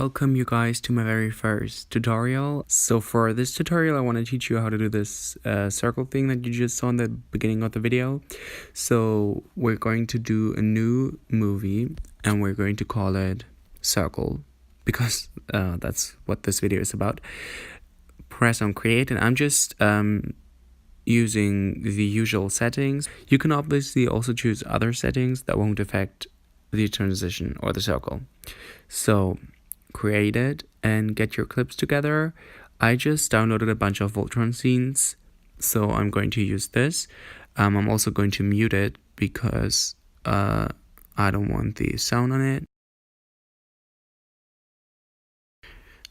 Welcome you guys to my very first tutorial. So for this tutorial I want to teach you how to do this circle thing that you just saw in the beginning of the video. So we're going to do a new movie and we're going to call it Circle because that's what this video is about. Press on create and I'm just using the usual settings. You can obviously also choose other settings that won't affect the transition or the circle. So create it and get your clips together. I just downloaded a bunch of Voltron scenes, so I'm going to use this. I'm also going to mute it because I don't want the sound on it.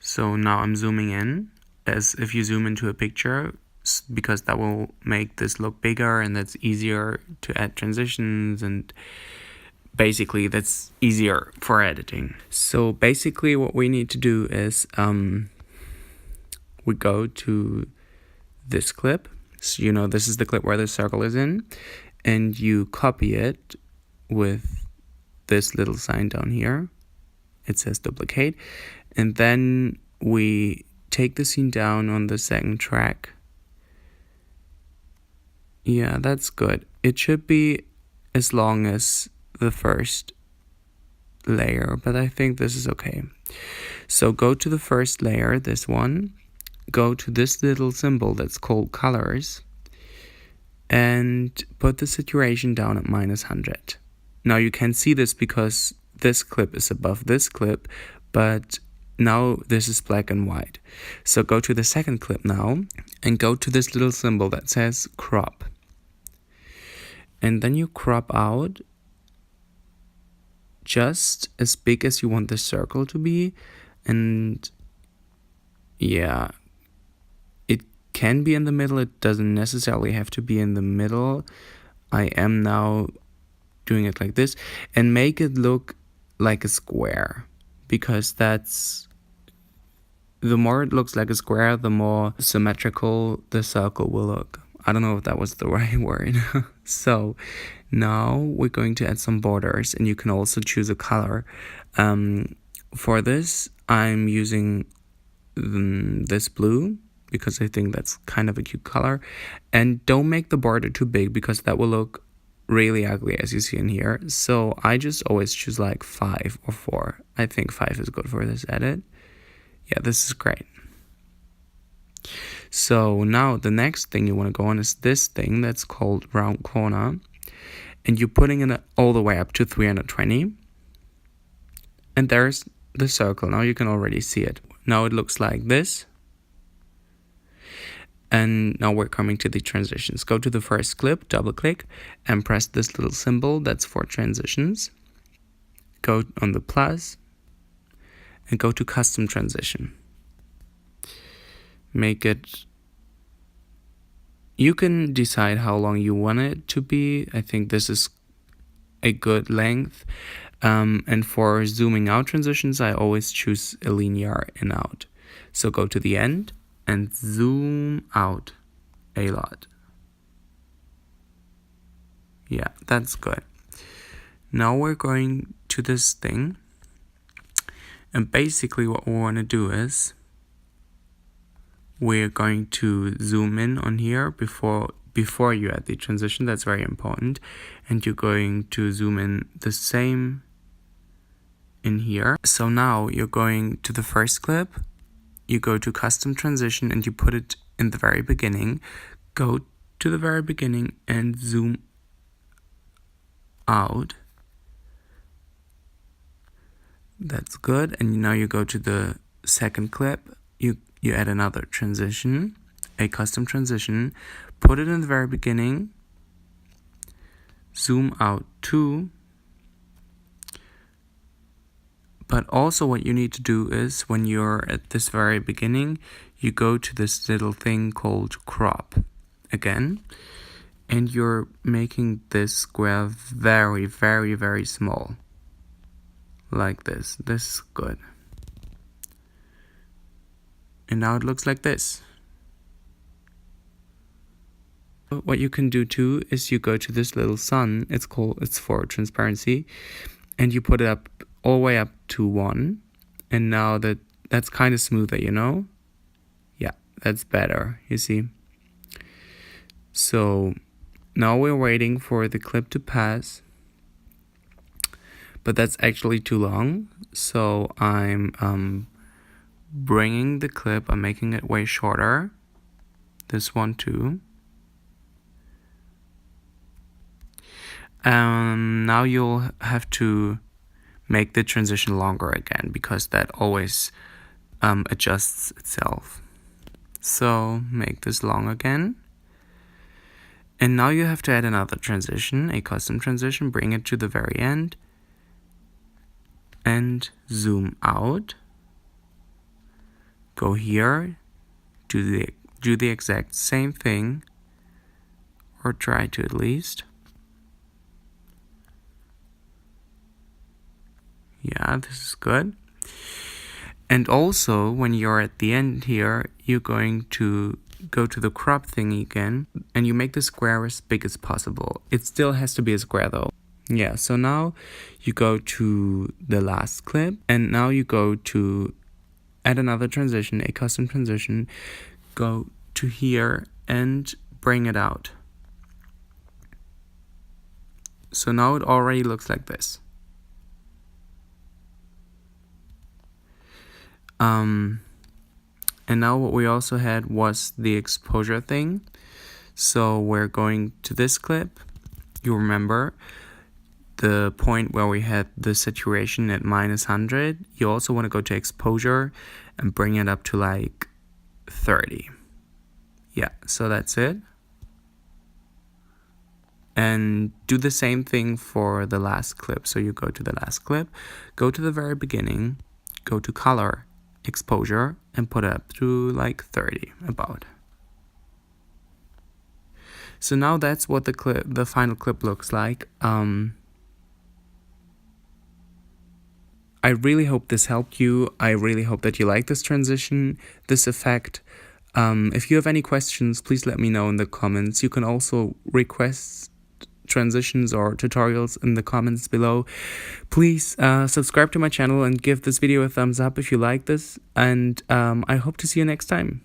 So now I'm zooming in as if you zoom into a picture, because that will make this look bigger and that's easier to add transitions, and basically that's easier for editing. So basically what we need to do is we go to this clip. So you know this is the clip where the circle is in, and you copy it with this little sign down here. It says duplicate, and then we take the scene down on the second track. Yeah, that's good. It should be as long as the first layer, but I think this is okay. So go to the first layer, this one, go to this little symbol that's called colors, and put the saturation down at -100. Now you can see this because this clip is above this clip, but now this is black and white. So go to the second clip now and go to this little symbol that says crop, and then you crop out just as big as you want the circle to be. And yeah, it can be in the middle, it doesn't necessarily have to be in the middle. I am now doing it like this, and make it look like a square, because that's, the more it looks like a square, the more symmetrical the circle will look. I don't know if that was the right word. So now we're going to add some borders, and you can also choose a color. For this, I'm using this blue because I think that's kind of a cute color. And don't make the border too big because that will look really ugly, as you see in here. So I just always choose like 5 or 4. I think 5 is good for this edit. Yeah, this is great. So now the next thing you want to go on is this thing that's called round corner, and you're putting it all the way up to 320, and there's the circle. Now you can already see it. Now it looks like this, and now we're coming to the transitions. Go to the first clip, double click, and press this little symbol that's for transitions. Go on the plus and go to custom transition. Make it, you can decide how long you want it to be. I think this is a good length. And for zooming out transitions, I always choose a linear in out. So go to the end and zoom out a lot. Yeah, that's good. Now we're going to this thing, and basically what we want to do is we're going to zoom in on here before you add the transition. That's very important. And you're going to zoom in the same in here. So now you're going to the first clip, you go to custom transition, and you put it in the very beginning. Go to the very beginning and zoom out. That's good. And now you go to the second clip, you add another transition, a custom transition, put it in the very beginning, zoom out too. But also what you need to do is, when you're at this very beginning, you go to this little thing called crop again, and you're making this square very, very, very small. Like this. This is good. And now it looks like this. What you can do too is you go to this little sun, it's for transparency, and you put it up all the way up to 1, And now that's kind of smoother, you know? Yeah, that's better, you see? So now we're waiting for the clip to pass, but that's actually too long. So I'm bringing the clip, I'm making it way shorter. This one too. Now you'll have to make the transition longer again, because that always adjusts itself. So make this long again. And now you have to add another transition, a custom transition, bring it to the very end, and zoom out. Go here, do the exact same thing, or try to at least. Yeah, this is good. And also, when you're at the end here, you're going to go to the crop thingy again, and you make the square as big as possible. It still has to be a square though. Yeah, so now you go to the last clip, and now you go to add another transition, a custom transition, go to here and bring it out. So now it already looks like this. And now what we also had was the exposure thing. So we're going to this clip. You remember the point where we had the saturation at -100. You also want to go to exposure and bring it up to like 30. Yeah, so that's it. And do the same thing for the last clip. So you go to the last clip, go to the very beginning, go to color, exposure, and put it up to like 30 about. So now that's what the final clip looks like. I really hope this helped you. I really hope that you like this transition, this effect. If you have any questions, please let me know in the comments. You can also request transitions or tutorials in the comments below. Please subscribe to my channel and give this video a thumbs up if you like this. And I hope to see you next time.